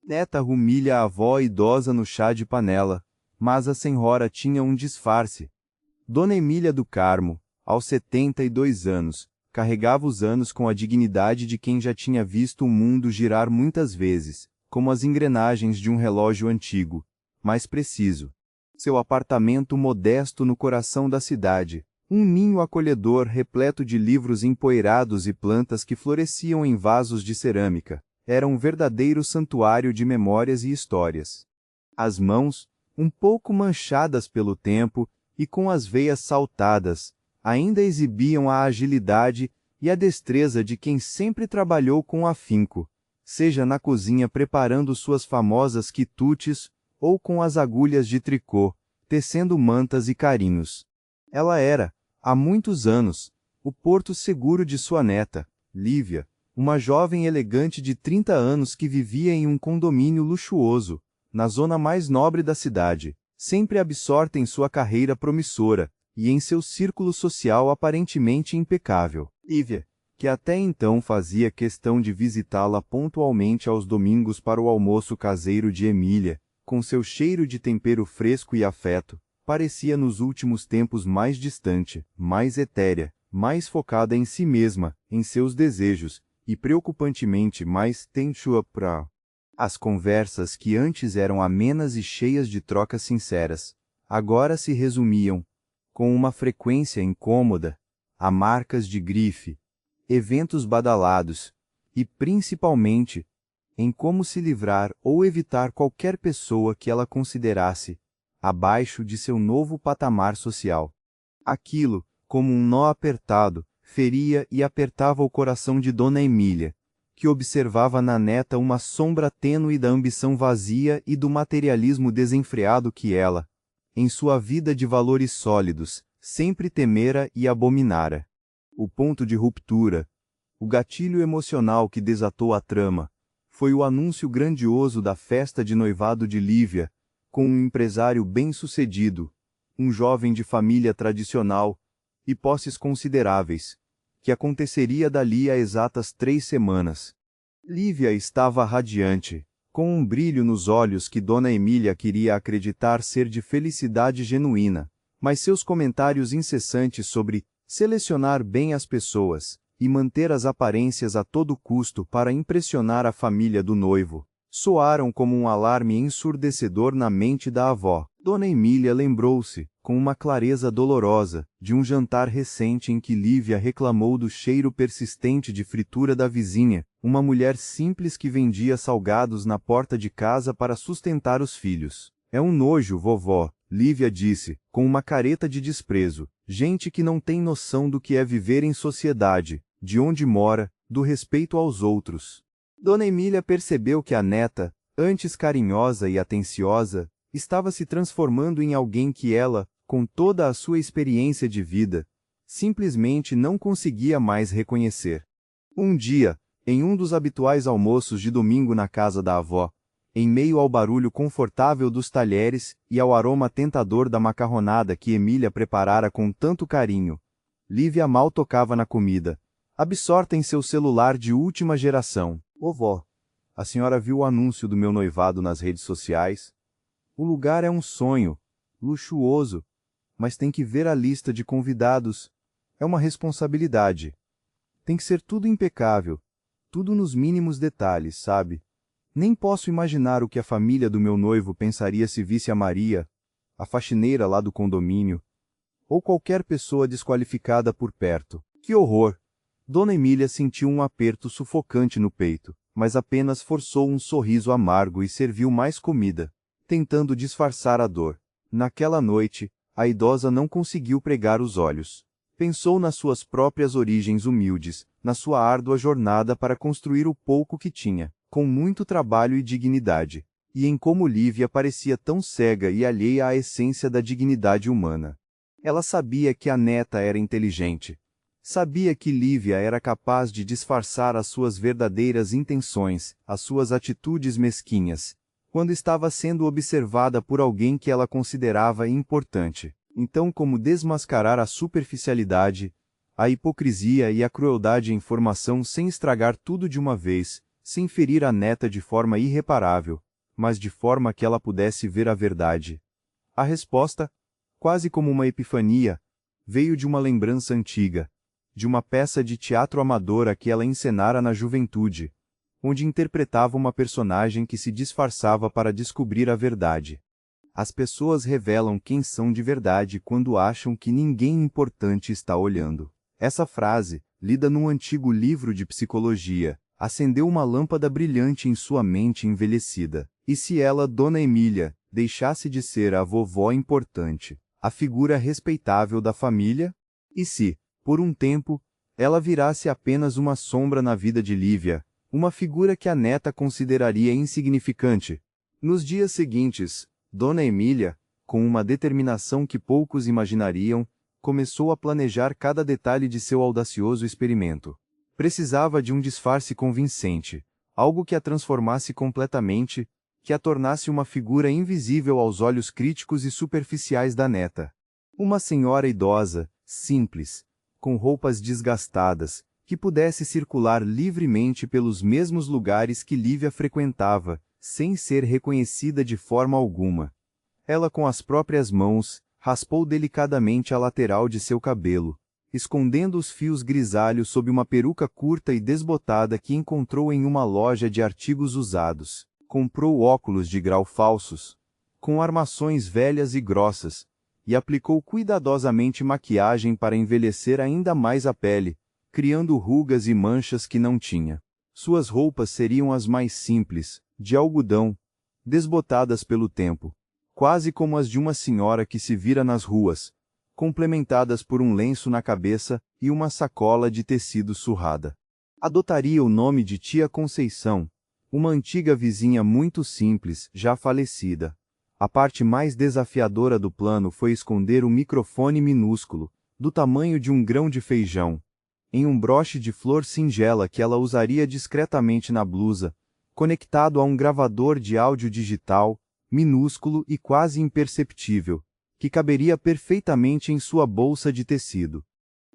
Neta humilha a avó idosa no chá de panela, mas a senhora tinha um disfarce. Dona Emília do Carmo, aos 72 anos, carregava os anos com a dignidade de quem já tinha visto o mundo girar muitas vezes, como as engrenagens de um relógio antigo, mais preciso. Seu apartamento modesto no coração da cidade, um ninho acolhedor repleto de livros empoeirados e plantas que floresciam em vasos de cerâmica, era um verdadeiro santuário de memórias e histórias. As mãos, um pouco manchadas pelo tempo e com as veias saltadas, ainda exibiam a agilidade e a destreza de quem sempre trabalhou com afinco, seja na cozinha preparando suas famosas quitutes ou com as agulhas de tricô, tecendo mantas e carinhos. Ela era, há muitos anos, o porto seguro de sua neta, Lívia, uma jovem elegante de 30 anos que vivia em um condomínio luxuoso, na zona mais nobre da cidade, sempre absorta em sua carreira promissora, e em seu círculo social aparentemente impecável. Lívia, que até então fazia questão de visitá-la pontualmente aos domingos para o almoço caseiro de Emília, com seu cheiro de tempero fresco e afeto, parecia nos últimos tempos mais distante, mais etérea, mais focada em si mesma, em seus desejos, e preocupantemente mais tenchua pra. As conversas que antes eram amenas e cheias de trocas sinceras, agora se resumiam, com uma frequência incômoda, a marcas de grife, eventos badalados, e principalmente, em como se livrar ou evitar qualquer pessoa que ela considerasse abaixo de seu novo patamar social. Aquilo, como um nó apertado, feria e apertava o coração de Dona Emília, que observava na neta uma sombra tênue da ambição vazia e do materialismo desenfreado que ela, em sua vida de valores sólidos, sempre temera e abominara. O ponto de ruptura, o gatilho emocional que desatou a trama, foi o anúncio grandioso da festa de noivado de Lívia, com um empresário bem-sucedido, um jovem de família tradicional, e posses consideráveis, que aconteceria dali a exatas 3 semanas. Lívia estava radiante, com um brilho nos olhos que Dona Emília queria acreditar ser de felicidade genuína, mas seus comentários incessantes sobre selecionar bem as pessoas e manter as aparências a todo custo para impressionar a família do noivo, soaram como um alarme ensurdecedor na mente da avó. Dona Emília lembrou-se, com uma clareza dolorosa, de um jantar recente em que Lívia reclamou do cheiro persistente de fritura da vizinha, uma mulher simples que vendia salgados na porta de casa para sustentar os filhos. É um nojo, vovó, Lívia disse, com uma careta de desprezo. Gente que não tem noção do que é viver em sociedade, de onde mora, do respeito aos outros. Dona Emília percebeu que a neta, antes carinhosa e atenciosa, estava se transformando em alguém que ela, com toda a sua experiência de vida, simplesmente não conseguia mais reconhecer. Um dia, em um dos habituais almoços de domingo na casa da avó, em meio ao barulho confortável dos talheres e ao aroma tentador da macarronada que Emília preparara com tanto carinho, Lívia mal tocava na comida, absorta em seu celular de última geração. Vovó, a senhora viu o anúncio do meu noivado nas redes sociais? O lugar é um sonho, luxuoso, mas tem que ver a lista de convidados. É uma responsabilidade. Tem que ser tudo impecável, tudo nos mínimos detalhes, sabe? Nem posso imaginar o que a família do meu noivo pensaria se visse a Maria, a faxineira lá do condomínio, ou qualquer pessoa desqualificada por perto. Que horror! Dona Emília sentiu um aperto sufocante no peito, mas apenas forçou um sorriso amargo e serviu mais comida, tentando disfarçar a dor. Naquela noite, a idosa não conseguiu pregar os olhos. Pensou nas suas próprias origens humildes, na sua árdua jornada para construir o pouco que tinha, com muito trabalho e dignidade, e em como Lívia parecia tão cega e alheia à essência da dignidade humana. Ela sabia que a neta era inteligente. Sabia que Lívia era capaz de disfarçar as suas verdadeiras intenções, as suas atitudes mesquinhas, quando estava sendo observada por alguém que ela considerava importante. Então, como desmascarar a superficialidade, a hipocrisia e a crueldade em formação sem estragar tudo de uma vez, sem ferir a neta de forma irreparável, mas de forma que ela pudesse ver a verdade. A resposta, quase como uma epifania, veio de uma lembrança antiga, de uma peça de teatro amadora que ela encenara na juventude, onde interpretava uma personagem que se disfarçava para descobrir a verdade. As pessoas revelam quem são de verdade quando acham que ninguém importante está olhando. Essa frase, lida num antigo livro de psicologia, acendeu uma lâmpada brilhante em sua mente envelhecida. E se ela, Dona Emília, deixasse de ser a vovó importante, a figura respeitável da família? E se, por um tempo, ela virasse apenas uma sombra na vida de Lívia, uma figura que a neta consideraria insignificante? Nos dias seguintes, Dona Emília, com uma determinação que poucos imaginariam, começou a planejar cada detalhe de seu audacioso experimento. Precisava de um disfarce convincente, algo que a transformasse completamente, que a tornasse uma figura invisível aos olhos críticos e superficiais da neta. Uma senhora idosa, simples, com roupas desgastadas, que pudesse circular livremente pelos mesmos lugares que Lívia frequentava, sem ser reconhecida de forma alguma. Ela com as próprias mãos, raspou delicadamente a lateral de seu cabelo, escondendo os fios grisalhos sob uma peruca curta e desbotada que encontrou em uma loja de artigos usados. Comprou óculos de grau falsos, com armações velhas e grossas, e aplicou cuidadosamente maquiagem para envelhecer ainda mais a pele, criando rugas e manchas que não tinha. Suas roupas seriam as mais simples, de algodão, desbotadas pelo tempo, quase como as de uma senhora que se vira nas ruas, complementadas por um lenço na cabeça e uma sacola de tecido surrada. Adotaria o nome de Tia Conceição, uma antiga vizinha muito simples, já falecida. A parte mais desafiadora do plano foi esconder um microfone minúsculo, do tamanho de um grão de feijão, em um broche de flor singela que ela usaria discretamente na blusa, conectado a um gravador de áudio digital, minúsculo e quase imperceptível, que caberia perfeitamente em sua bolsa de tecido.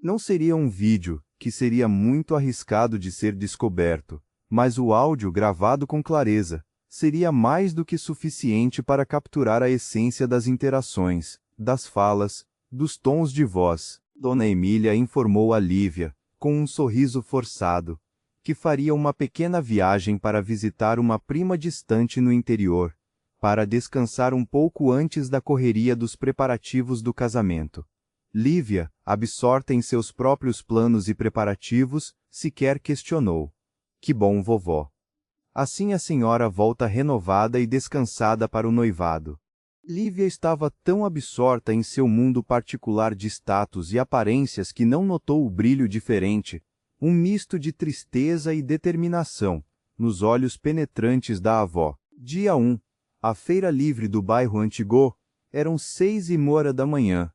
Não seria um vídeo, que seria muito arriscado de ser descoberto, mas o áudio gravado com clareza seria mais do que suficiente para capturar a essência das interações, das falas, dos tons de voz. Dona Emília informou a Lívia, com um sorriso forçado, que faria uma pequena viagem para visitar uma prima distante no interior, para descansar um pouco antes da correria dos preparativos do casamento. Lívia, absorta em seus próprios planos e preparativos, sequer questionou. Que bom, vovó. Assim a senhora volta renovada e descansada para o noivado. Lívia estava tão absorta em seu mundo particular de status e aparências que não notou o brilho diferente, um misto de tristeza e determinação, nos olhos penetrantes da avó. Dia 1. A feira livre do bairro Antigô, eram 6h15 da manhã.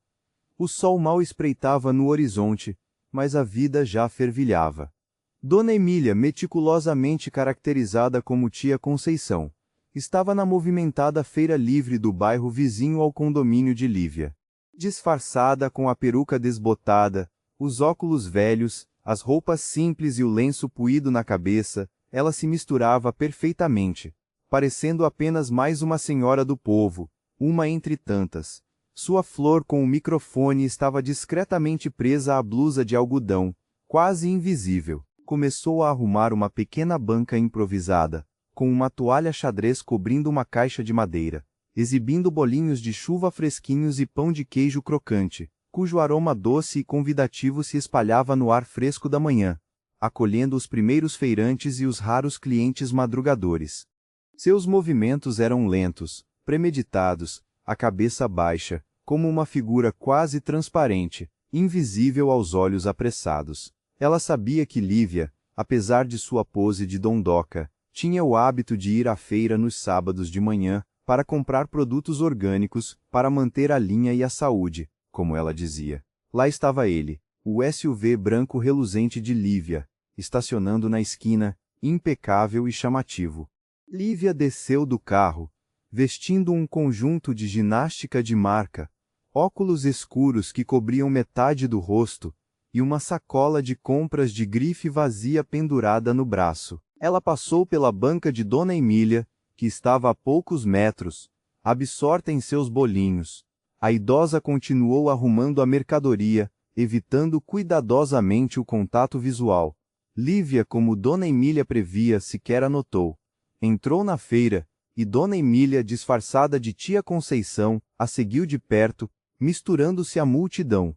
O sol mal espreitava no horizonte, mas a vida já fervilhava. Dona Emília, meticulosamente caracterizada como Tia Conceição, estava na movimentada feira livre do bairro vizinho ao condomínio de Lívia. Disfarçada com a peruca desbotada, os óculos velhos, as roupas simples e o lenço puído na cabeça, ela se misturava perfeitamente, parecendo apenas mais uma senhora do povo, uma entre tantas. Sua flor com o microfone estava discretamente presa à blusa de algodão, quase invisível. Começou a arrumar uma pequena banca improvisada, com uma toalha xadrez cobrindo uma caixa de madeira, exibindo bolinhos de chuva fresquinhos e pão de queijo crocante, cujo aroma doce e convidativo se espalhava no ar fresco da manhã, acolhendo os primeiros feirantes e os raros clientes madrugadores. Seus movimentos eram lentos, premeditados, a cabeça baixa, como uma figura quase transparente, invisível aos olhos apressados. Ela sabia que Lívia, apesar de sua pose de dondoca, tinha o hábito de ir à feira nos sábados de manhã, para comprar produtos orgânicos, para manter a linha e a saúde, como ela dizia. Lá estava ele, o SUV branco reluzente de Lívia, estacionando na esquina, impecável e chamativo. Lívia desceu do carro, vestindo um conjunto de ginástica de marca, óculos escuros que cobriam metade do rosto, e uma sacola de compras de grife vazia pendurada no braço. Ela passou pela banca de Dona Emília, que estava a poucos metros, absorta em seus bolinhos. A idosa continuou arrumando a mercadoria, evitando cuidadosamente o contato visual. Lívia, como Dona Emília previa, sequer a notou. Entrou na feira, e Dona Emília, disfarçada de tia Conceição, a seguiu de perto, misturando-se à multidão.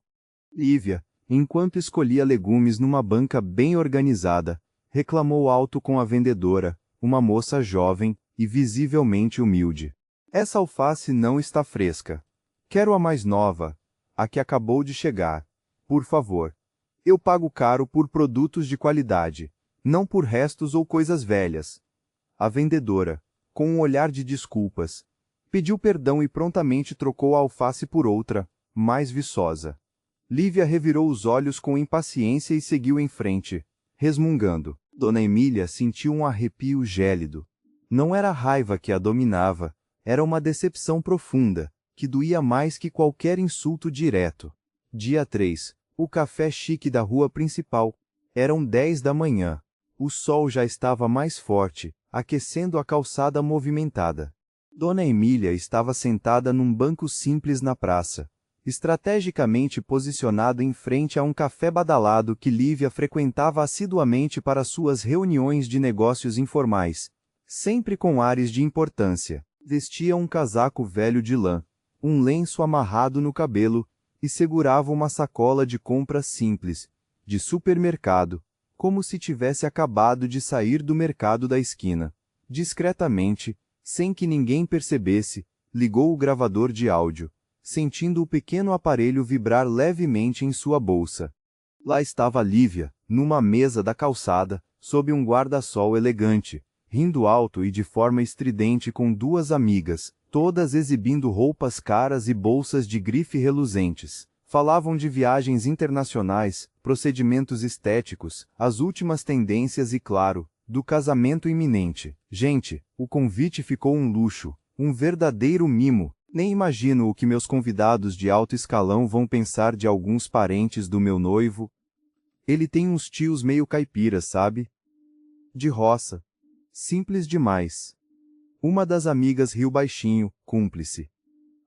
Lívia, enquanto escolhia legumes numa banca bem organizada, reclamou alto com a vendedora, uma moça jovem e visivelmente humilde. Essa alface não está fresca. Quero a mais nova, a que acabou de chegar. Por favor. Eu pago caro por produtos de qualidade, não por restos ou coisas velhas. A vendedora, com um olhar de desculpas, pediu perdão e prontamente trocou a alface por outra, mais viçosa. Lívia revirou os olhos com impaciência e seguiu em frente, resmungando. Dona Emília sentiu um arrepio gélido. Não era a raiva que a dominava, era uma decepção profunda, que doía mais que qualquer insulto direto. Dia 3. O café chique da rua principal. Eram 10 da manhã. O sol já estava mais forte, aquecendo a calçada movimentada. Dona Emília estava sentada num banco simples na praça, estrategicamente posicionado em frente a um café badalado que Lívia frequentava assiduamente para suas reuniões de negócios informais, sempre com ares de importância. Vestia um casaco velho de lã, um lenço amarrado no cabelo, e segurava uma sacola de compras simples, de supermercado, como se tivesse acabado de sair do mercado da esquina. Discretamente, sem que ninguém percebesse, ligou o gravador de áudio, sentindo o pequeno aparelho vibrar levemente em sua bolsa. Lá estava Lívia, numa mesa da calçada, sob um guarda-sol elegante, rindo alto e de forma estridente com duas amigas, todas exibindo roupas caras e bolsas de grife reluzentes. Falavam de viagens internacionais, procedimentos estéticos, as últimas tendências e, claro, do casamento iminente. Gente, o convite ficou um luxo, um verdadeiro mimo. Nem imagino o que meus convidados de alto escalão vão pensar de alguns parentes do meu noivo. Ele tem uns tios meio caipiras, sabe? De roça. Simples demais. Uma das amigas riu baixinho, cúmplice.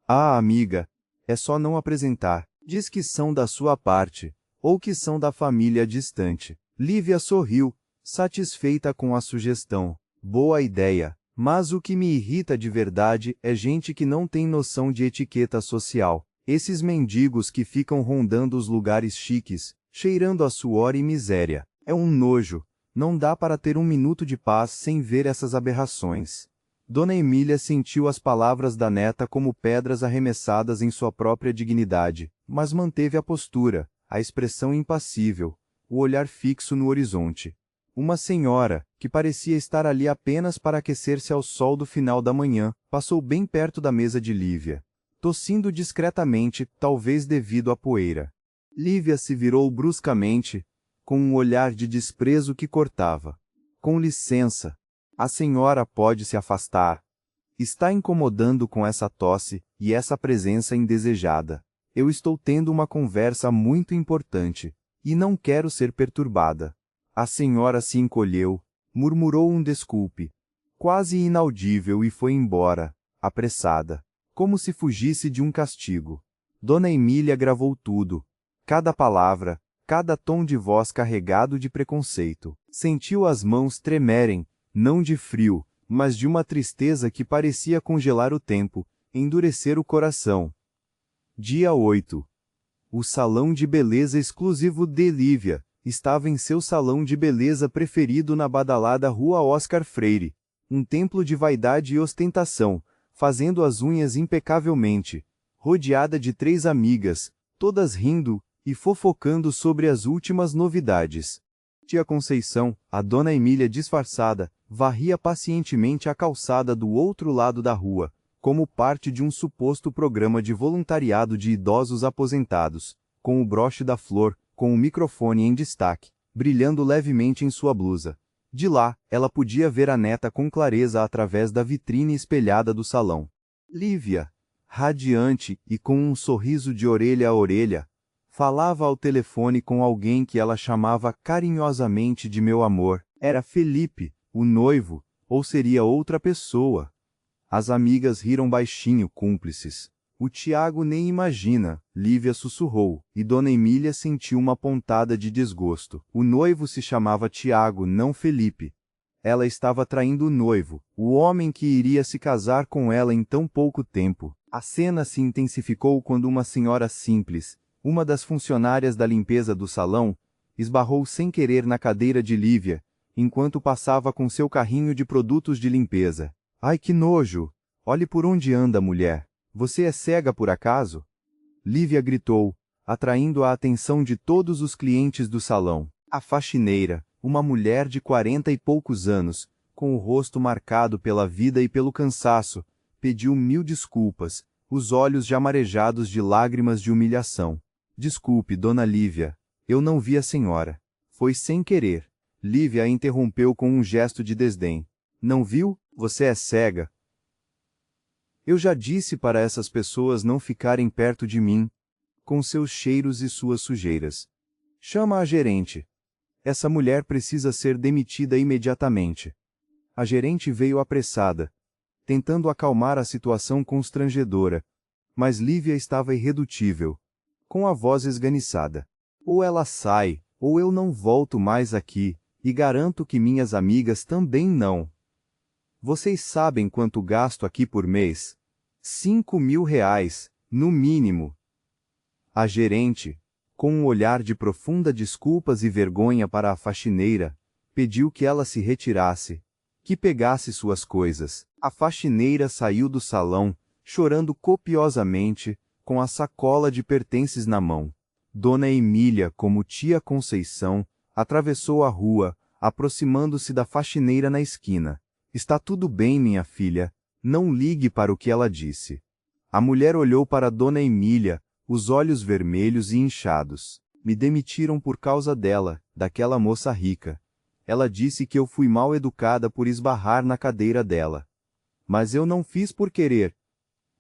Ah, amiga, é só não apresentar. Diz que são da sua parte, ou que são da família distante. Lívia sorriu, satisfeita com a sugestão. Boa ideia. Mas o que me irrita de verdade é gente que não tem noção de etiqueta social. Esses mendigos que ficam rondando os lugares chiques, cheirando a suor e miséria. É um nojo. Não dá para ter um minuto de paz sem ver essas aberrações. Dona Emília sentiu as palavras da neta como pedras arremessadas em sua própria dignidade, mas manteve a postura, a expressão impassível, o olhar fixo no horizonte. Uma senhora, que parecia estar ali apenas para aquecer-se ao sol do final da manhã, passou bem perto da mesa de Lívia, tossindo discretamente, talvez devido à poeira. Lívia se virou bruscamente, com um olhar de desprezo que cortava. Com licença, a senhora pode se afastar. Está incomodando com essa tosse e essa presença indesejada. Eu estou tendo uma conversa muito importante, e não quero ser perturbada. A senhora se encolheu, murmurou um desculpe, quase inaudível e foi embora, apressada, como se fugisse de um castigo. Dona Emília gravou tudo, cada palavra, cada tom de voz carregado de preconceito. Sentiu as mãos tremerem, não de frio, mas de uma tristeza que parecia congelar o tempo, endurecer o coração. Dia 8. O salão de beleza exclusivo de Lívia estava em seu salão de beleza preferido na badalada Rua Oscar Freire, um templo de vaidade e ostentação, fazendo as unhas impecavelmente, rodeada de 3 amigas, todas rindo e fofocando sobre as últimas novidades. Tia Conceição, a Dona Emília disfarçada, varria pacientemente a calçada do outro lado da rua, como parte de um suposto programa de voluntariado de idosos aposentados, com o broche da flor, com o microfone em destaque, brilhando levemente em sua blusa. De lá, ela podia ver a neta com clareza através da vitrine espelhada do salão. Lívia, radiante e com um sorriso de orelha a orelha, falava ao telefone com alguém que ela chamava carinhosamente de meu amor. Era Felipe, O noivo, ou seria outra pessoa? As amigas riram baixinho, cúmplices. O Tiago nem imagina, Lívia sussurrou, e Dona Emília sentiu uma pontada de desgosto. O noivo se chamava Tiago, não Felipe. Ela estava traindo o noivo, o homem que iria se casar com ela em tão pouco tempo. A cena se intensificou quando uma senhora simples, uma das funcionárias da limpeza do salão, esbarrou sem querer na cadeira de Lívia, enquanto passava com seu carrinho de produtos de limpeza. Ai, que nojo! Olhe por onde anda, mulher. Você é cega por acaso? Lívia gritou, atraindo a atenção de todos os clientes do salão. A faxineira, uma mulher de 40 e poucos anos, com o rosto marcado pela vida e pelo cansaço, pediu 1000 desculpas, os olhos já marejados de lágrimas de humilhação. Desculpe, dona Lívia, eu não vi a senhora. Foi sem querer. Lívia a interrompeu com um gesto de desdém. Não viu? Você é cega. Eu já disse para essas pessoas não ficarem perto de mim, com seus cheiros e suas sujeiras. Chama a gerente. Essa mulher precisa ser demitida imediatamente. A gerente veio apressada, tentando acalmar a situação constrangedora, mas Lívia estava irredutível, com a voz esganiçada. Ou ela sai, ou eu não volto mais aqui, e garanto que minhas amigas também não. Vocês sabem quanto gasto aqui por mês? 5.000 reais, no mínimo. A gerente, com um olhar de profunda desculpas e vergonha para a faxineira, pediu que ela se retirasse, que pegasse suas coisas. A faxineira saiu do salão, chorando copiosamente, com a sacola de pertences na mão. Dona Emília, como tia Conceição, atravessou a rua, aproximando-se da faxineira na esquina. Está tudo bem, minha filha. Não ligue para o que ela disse. A mulher olhou para Dona Emília, os olhos vermelhos e inchados. Me demitiram por causa dela, daquela moça rica. Ela disse que eu fui mal educada por esbarrar na cadeira dela. Mas eu não fiz por querer.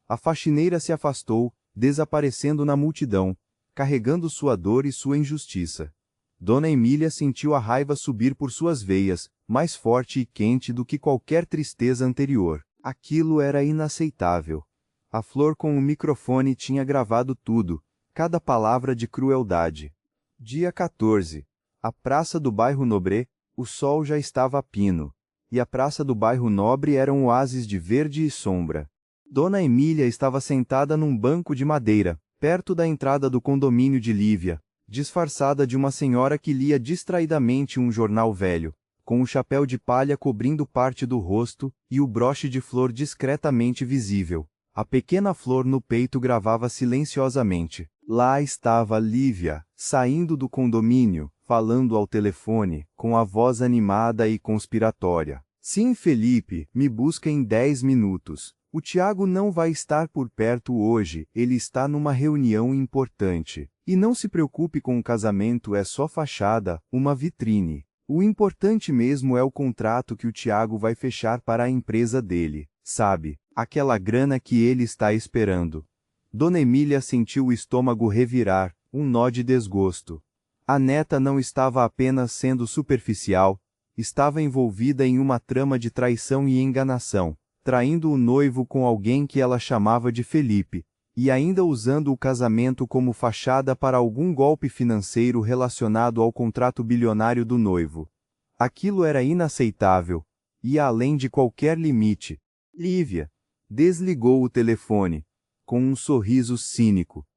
A faxineira se afastou, desaparecendo na multidão, carregando sua dor e sua injustiça. Dona Emília sentiu a raiva subir por suas veias, mais forte e quente do que qualquer tristeza anterior. Aquilo era inaceitável. A Flor com o microfone tinha gravado tudo, cada palavra de crueldade. Dia 14. A praça do bairro Nobré, o sol já estava a pino, e a praça do bairro Nobre era um oásis de verde e sombra. Dona Emília estava sentada num banco de madeira, perto da entrada do condomínio de Lívia, disfarçada de uma senhora que lia distraidamente um jornal velho, com o chapéu de palha cobrindo parte do rosto e o broche de flor discretamente visível. A pequena flor no peito gravava silenciosamente. Lá estava Lívia, saindo do condomínio, falando ao telefone, com a voz animada e conspiratória. Sim, Felipe, me busca em 10 minutos. O Tiago não vai estar por perto hoje, ele está numa reunião importante. E não se preocupe com o casamento, é só fachada, uma vitrine. O importante mesmo é o contrato que o Tiago vai fechar para a empresa dele, sabe? Aquela grana que ele está esperando. Dona Emília sentiu o estômago revirar, um nó de desgosto. A neta não estava apenas sendo superficial, estava envolvida em uma trama de traição e enganação, traindo o noivo com alguém que ela chamava de Felipe, e ainda usando o casamento como fachada para algum golpe financeiro relacionado ao contrato bilionário do noivo. Aquilo era inaceitável, ia além de qualquer limite. Lívia desligou o telefone, com um sorriso cínico,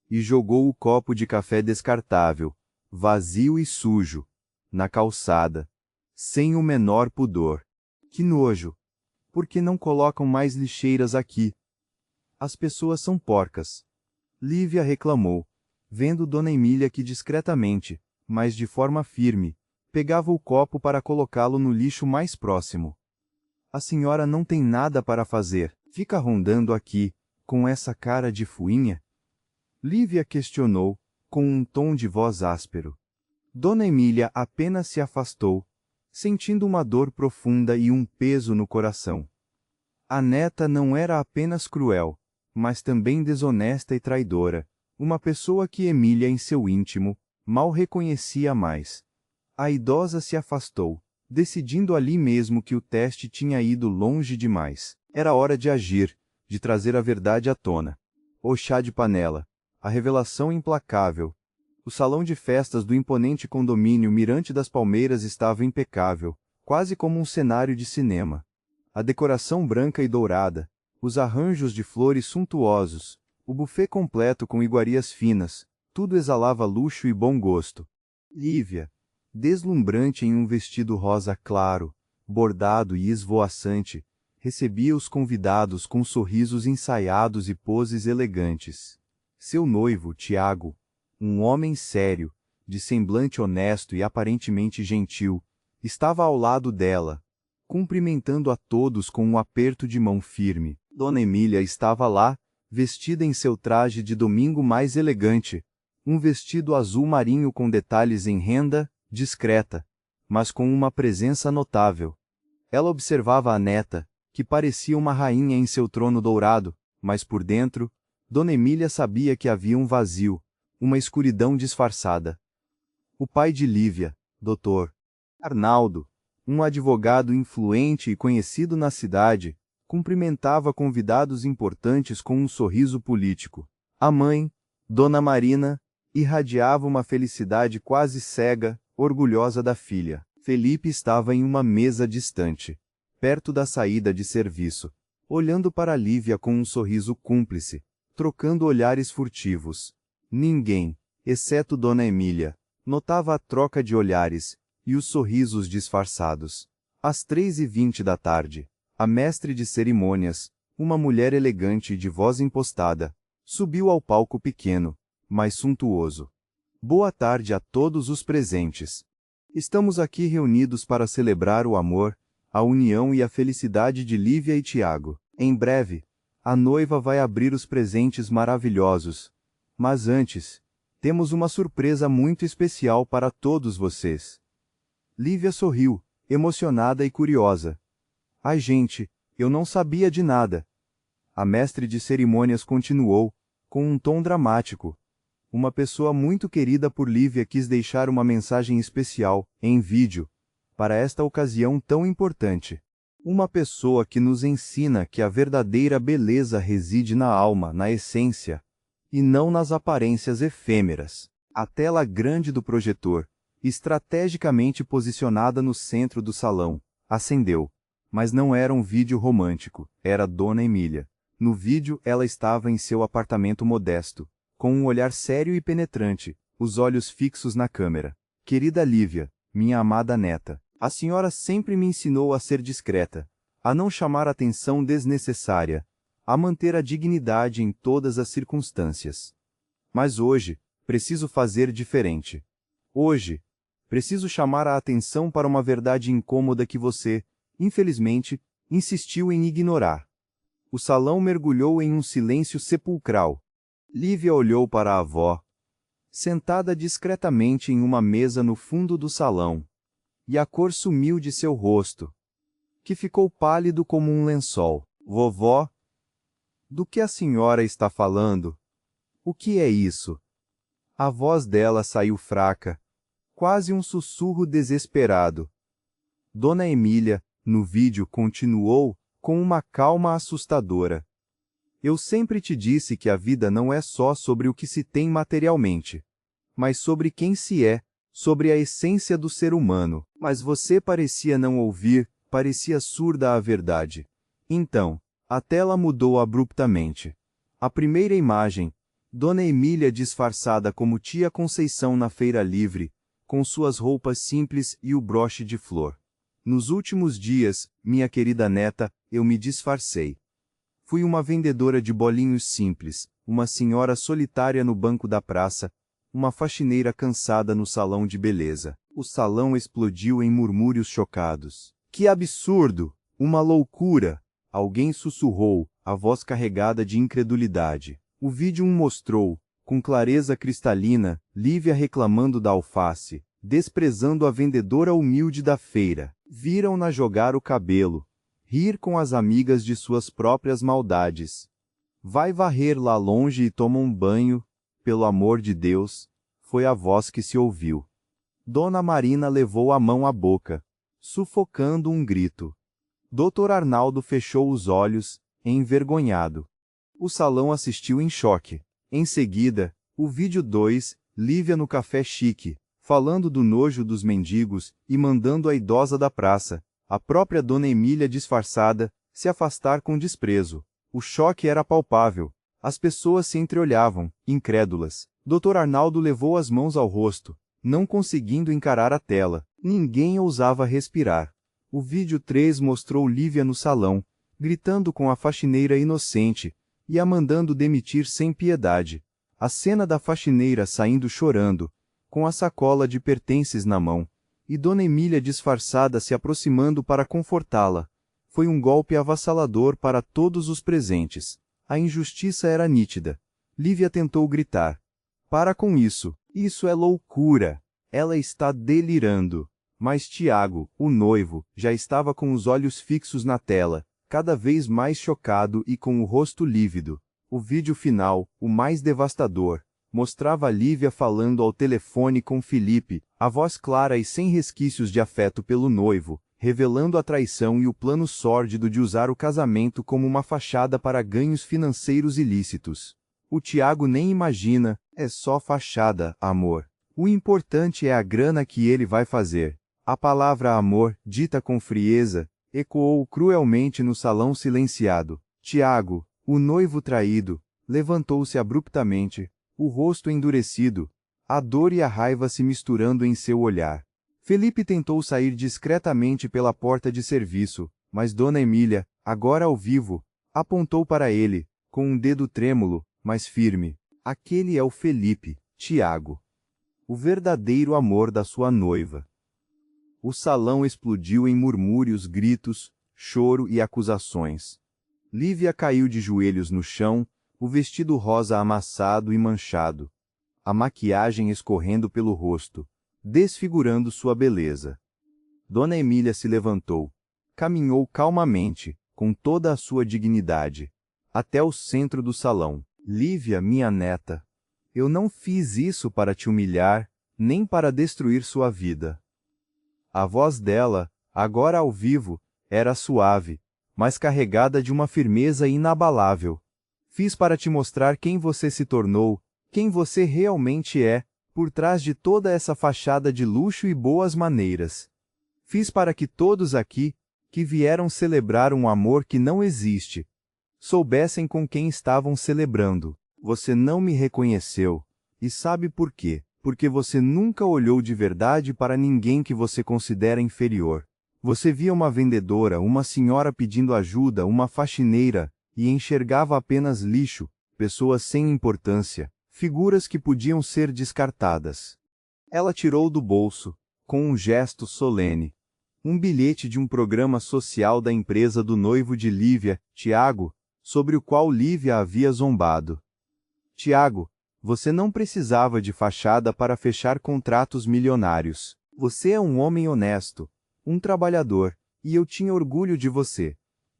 e jogou o copo de café descartável, vazio e sujo, na calçada, sem o menor pudor. Que nojo! Por que não colocam mais lixeiras aqui? As pessoas são porcas. Lívia reclamou, vendo Dona Emília que discretamente, mas de forma firme, pegava o copo para colocá-lo no lixo mais próximo. A senhora não tem nada para fazer, fica rondando aqui, com essa cara de fuinha? Lívia questionou, com um tom de voz áspero. Dona Emília apenas se afastou, sentindo uma dor profunda e um peso no coração. A neta não era apenas cruel, mas também desonesta e traidora, uma pessoa que Emília em seu íntimo mal reconhecia mais. A idosa se afastou, decidindo ali mesmo que o teste tinha ido longe demais. Era hora de agir, de trazer a verdade à tona. O chá de panela. A revelação implacável. O salão de festas do imponente condomínio Mirante das Palmeiras estava impecável, quase como um cenário de cinema. A decoração branca e dourada, os arranjos de flores suntuosos, o buffet completo com iguarias finas, tudo exalava luxo e bom gosto. Lívia, deslumbrante em um vestido rosa claro, bordado e esvoaçante, recebia os convidados com sorrisos ensaiados e poses elegantes. Seu noivo, Tiago, um homem sério, de semblante honesto e aparentemente gentil, estava ao lado dela, cumprimentando a todos com um aperto de mão firme. Dona Emília estava lá, vestida em seu traje de domingo mais elegante, um vestido azul marinho com detalhes em renda, discreta, mas com uma presença notável. Ela observava a neta, que parecia uma rainha em seu trono dourado, mas por dentro, Dona Emília sabia que havia um vazio, uma escuridão disfarçada. O pai de Lívia, Dr. Arnaldo, um advogado influente e conhecido na cidade, cumprimentava convidados importantes com um sorriso político. A mãe, Dona Marina, irradiava uma felicidade quase cega, orgulhosa da filha. Felipe estava em uma mesa distante, perto da saída de serviço, olhando para Lívia com um sorriso cúmplice, trocando olhares furtivos. Ninguém, exceto Dona Emília, notava a troca de olhares e os sorrisos disfarçados. Às 3h20 da tarde, a mestre de cerimônias, uma mulher elegante e de voz impostada, subiu ao palco pequeno, mas suntuoso. Boa tarde a todos os presentes. Estamos aqui reunidos para celebrar o amor, a união e a felicidade de Lívia e Tiago. Em breve, a noiva vai abrir os presentes maravilhosos. Mas antes, temos uma surpresa muito especial para todos vocês. Lívia sorriu, emocionada e curiosa. Ai, gente, eu não sabia de nada. A mestre de cerimônias continuou, com um tom dramático. Uma pessoa muito querida por Lívia quis deixar uma mensagem especial, em vídeo, para esta ocasião tão importante. Uma pessoa que nos ensina que a verdadeira beleza reside na alma, na essência, e não nas aparências efêmeras. A tela grande do projetor, estrategicamente posicionada no centro do salão, acendeu. Mas não era um vídeo romântico, era Dona Emília. No vídeo ela estava em seu apartamento modesto, com um olhar sério e penetrante, os olhos fixos na câmera. Querida Lívia, minha amada neta, a senhora sempre me ensinou a ser discreta, a não chamar atenção desnecessária, a manter a dignidade em todas as circunstâncias. Mas hoje, preciso fazer diferente. Hoje, preciso chamar a atenção para uma verdade incômoda que você, infelizmente, insistiu em ignorar. O salão mergulhou em um silêncio sepulcral. Lívia olhou para a avó, sentada discretamente em uma mesa no fundo do salão, e a cor sumiu de seu rosto, que ficou pálido como um lençol. Vovó, do que a senhora está falando? O que é isso? A voz dela saiu fraca, quase um sussurro desesperado. Dona Emília, no vídeo, continuou, com uma calma assustadora. Eu sempre te disse que a vida não é só sobre o que se tem materialmente, mas sobre quem se é, sobre a essência do ser humano. Mas você parecia não ouvir, parecia surda à verdade. Então, a tela mudou abruptamente. A primeira imagem, Dona Emília disfarçada como tia Conceição na feira livre, com suas roupas simples e o broche de flor. Nos últimos dias, minha querida neta, eu me disfarcei. Fui uma vendedora de bolinhos simples, uma senhora solitária no banco da praça, uma faxineira cansada no salão de beleza. O salão explodiu em murmúrios chocados. Que absurdo! Uma loucura! Alguém sussurrou, a voz carregada de incredulidade. O vídeo mostrou, com clareza cristalina, Lívia reclamando da alface, desprezando a vendedora humilde da feira. Viram-na jogar o cabelo, rir com as amigas de suas próprias maldades. Vai varrer lá longe e toma um banho, pelo amor de Deus, foi a voz que se ouviu. Dona Marina levou a mão à boca, sufocando um grito. Dr. Arnaldo fechou os olhos, envergonhado. O salão assistiu em choque. Em seguida, o vídeo 2, Lívia no café chique, falando do nojo dos mendigos e mandando a idosa da praça, a própria Dona Emília disfarçada, se afastar com desprezo. O choque era palpável. As pessoas se entreolhavam, incrédulas. Dr. Arnaldo levou as mãos ao rosto, não conseguindo encarar a tela. Ninguém ousava respirar. O vídeo 3 mostrou Lívia no salão, gritando com a faxineira inocente, e a mandando demitir sem piedade. A cena da faxineira saindo chorando, com a sacola de pertences na mão, e Dona Emília disfarçada se aproximando para confortá-la. Foi um golpe avassalador para todos os presentes. A injustiça era nítida. Lívia tentou gritar. Para com isso. Isso é loucura. Ela está delirando. Mas Tiago, o noivo, já estava com os olhos fixos na tela, cada vez mais chocado e com o rosto lívido. O vídeo final, o mais devastador, mostrava Lívia falando ao telefone com Felipe, a voz clara e sem resquícios de afeto pelo noivo, revelando a traição e o plano sórdido de usar o casamento como uma fachada para ganhos financeiros ilícitos. O Tiago nem imagina, é só fachada, amor. O importante é a grana que ele vai fazer. A palavra amor, dita com frieza, ecoou cruelmente no salão silenciado. Tiago, o noivo traído, levantou-se abruptamente, o rosto endurecido, a dor e a raiva se misturando em seu olhar. Felipe tentou sair discretamente pela porta de serviço, mas Dona Emília, agora ao vivo, apontou para ele, com um dedo trêmulo, mas firme. Aquele é o Felipe, Tiago. O verdadeiro amor da sua noiva. O salão explodiu em murmúrios, gritos, choro e acusações. Lívia caiu de joelhos no chão, o vestido rosa amassado e manchado, a maquiagem escorrendo pelo rosto, desfigurando sua beleza. Dona Emília se levantou, caminhou calmamente, com toda a sua dignidade, até o centro do salão. Lívia, minha neta, eu não fiz isso para te humilhar, nem para destruir sua vida. A voz dela, agora ao vivo, era suave, mas carregada de uma firmeza inabalável. Fiz para te mostrar quem você se tornou, quem você realmente é, por trás de toda essa fachada de luxo e boas maneiras. Fiz para que todos aqui, que vieram celebrar um amor que não existe, soubessem com quem estavam celebrando. Você não me reconheceu, e sabe por quê? Porque você nunca olhou de verdade para ninguém que você considera inferior. Você via uma vendedora, uma senhora pedindo ajuda, uma faxineira, e enxergava apenas lixo, pessoas sem importância, figuras que podiam ser descartadas. Ela tirou do bolso, com um gesto solene, um bilhete de um programa social da empresa do noivo de Lívia, Tiago, sobre o qual Lívia havia zombado. Tiago, você não precisava de fachada para fechar contratos milionários. Você é um homem honesto, um trabalhador, e eu tinha orgulho de você.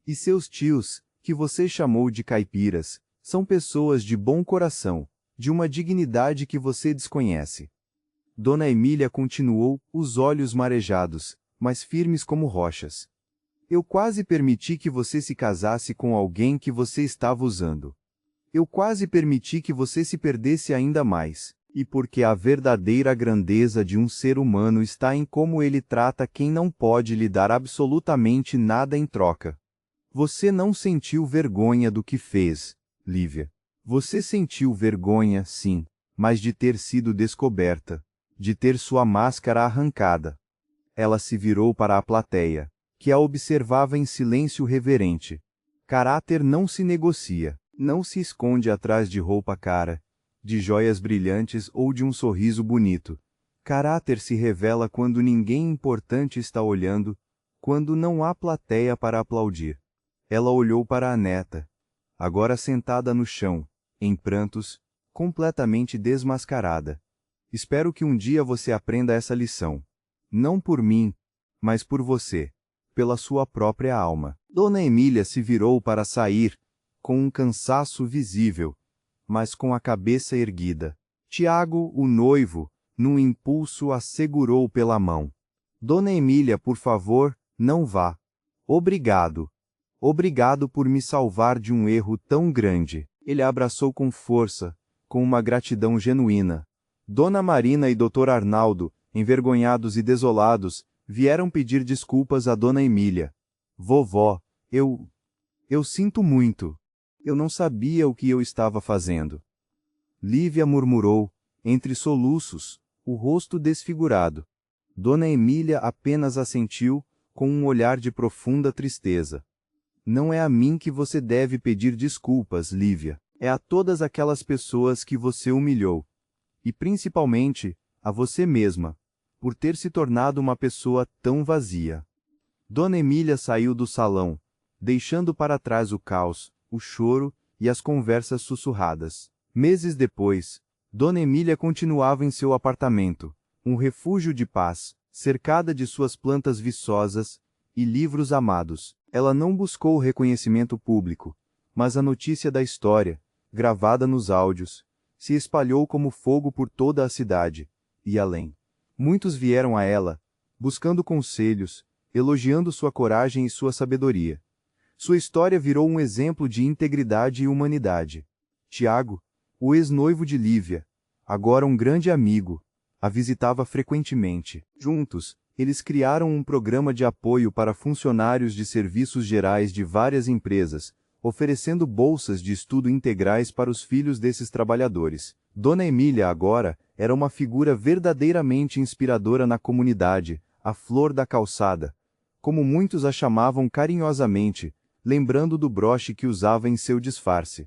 E seus tios, que você chamou de caipiras, são pessoas de bom coração, de uma dignidade que você desconhece. Dona Emília continuou, os olhos marejados, mas firmes como rochas. Eu quase permiti que você se casasse com alguém que você estava usando. Eu quase permiti que você se perdesse ainda mais, e porque a verdadeira grandeza de um ser humano está em como ele trata quem não pode lhe dar absolutamente nada em troca. Você não sentiu vergonha do que fez, Lívia. Você sentiu vergonha, sim, mas de ter sido descoberta, de ter sua máscara arrancada. Ela se virou para a plateia, que a observava em silêncio reverente. Caráter não se negocia. Não se esconde atrás de roupa cara, de joias brilhantes ou de um sorriso bonito. Caráter se revela quando ninguém importante está olhando, quando não há plateia para aplaudir. Ela olhou para a neta, agora sentada no chão, em prantos, completamente desmascarada. Espero que um dia você aprenda essa lição. Não por mim, mas por você, pela sua própria alma. Dona Emília se virou para sair, com um cansaço visível, mas com a cabeça erguida. Tiago, o noivo, num impulso a segurou pela mão. Dona Emília, por favor, não vá. Obrigado. Obrigado por me salvar de um erro tão grande. Ele a abraçou com força, com uma gratidão genuína. Dona Marina e Dr. Arnaldo, envergonhados e desolados, vieram pedir desculpas a Dona Emília. Vovó, eu sinto muito. Eu não sabia o que eu estava fazendo. Lívia murmurou, entre soluços, o rosto desfigurado. Dona Emília apenas assentiu, com um olhar de profunda tristeza. Não é a mim que você deve pedir desculpas, Lívia. É a todas aquelas pessoas que você humilhou. E principalmente, a você mesma, por ter se tornado uma pessoa tão vazia. Dona Emília saiu do salão, deixando para trás o caos, o choro e as conversas sussurradas. Meses depois, Dona Emília continuava em seu apartamento, um refúgio de paz, cercada de suas plantas viçosas e livros amados. Ela não buscou o reconhecimento público, mas a notícia da história, gravada nos áudios, se espalhou como fogo por toda a cidade, e além. Muitos vieram a ela, buscando conselhos, elogiando sua coragem e sua sabedoria. Sua história virou um exemplo de integridade e humanidade. Tiago, o ex-noivo de Lívia, agora um grande amigo, a visitava frequentemente. Juntos, eles criaram um programa de apoio para funcionários de serviços gerais de várias empresas, oferecendo bolsas de estudo integrais para os filhos desses trabalhadores. Dona Emília agora era uma figura verdadeiramente inspiradora na comunidade, a flor da calçada, como muitos a chamavam carinhosamente, lembrando do broche que usava em seu disfarce.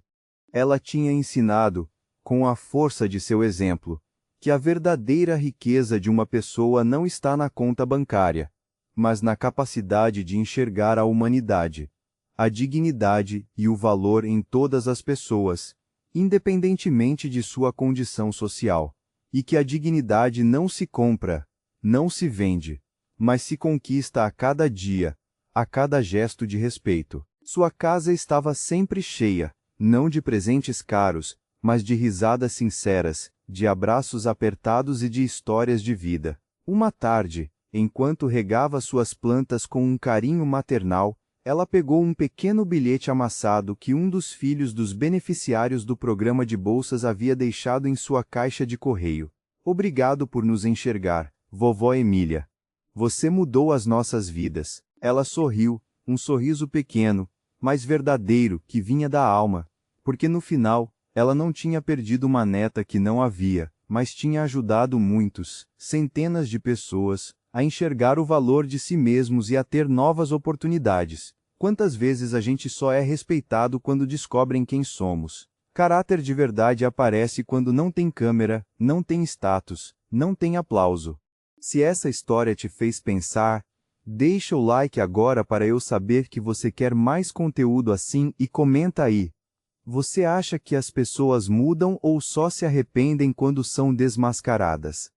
Ela tinha ensinado, com a força de seu exemplo, que a verdadeira riqueza de uma pessoa não está na conta bancária, mas na capacidade de enxergar a humanidade, a dignidade e o valor em todas as pessoas, independentemente de sua condição social, e que a dignidade não se compra, não se vende, mas se conquista a cada dia, a cada gesto de respeito. Sua casa estava sempre cheia, não de presentes caros, mas de risadas sinceras, de abraços apertados e de histórias de vida. Uma tarde, enquanto regava suas plantas com um carinho maternal, ela pegou um pequeno bilhete amassado que um dos filhos dos beneficiários do programa de bolsas havia deixado em sua caixa de correio. Obrigado por nos enxergar, vovó Emília. Você mudou as nossas vidas. Ela sorriu, um sorriso pequeno, mas verdadeiro, que vinha da alma, porque no final, ela não tinha perdido uma neta que não havia, mas tinha ajudado muitos, centenas de pessoas, a enxergar o valor de si mesmos e a ter novas oportunidades. Quantas vezes a gente só é respeitado quando descobrem quem somos? Caráter de verdade aparece quando não tem câmera, não tem status, não tem aplauso. Se essa história te fez pensar, deixa o like agora para eu saber que você quer mais conteúdo assim e comenta aí. Você acha que as pessoas mudam ou só se arrependem quando são desmascaradas?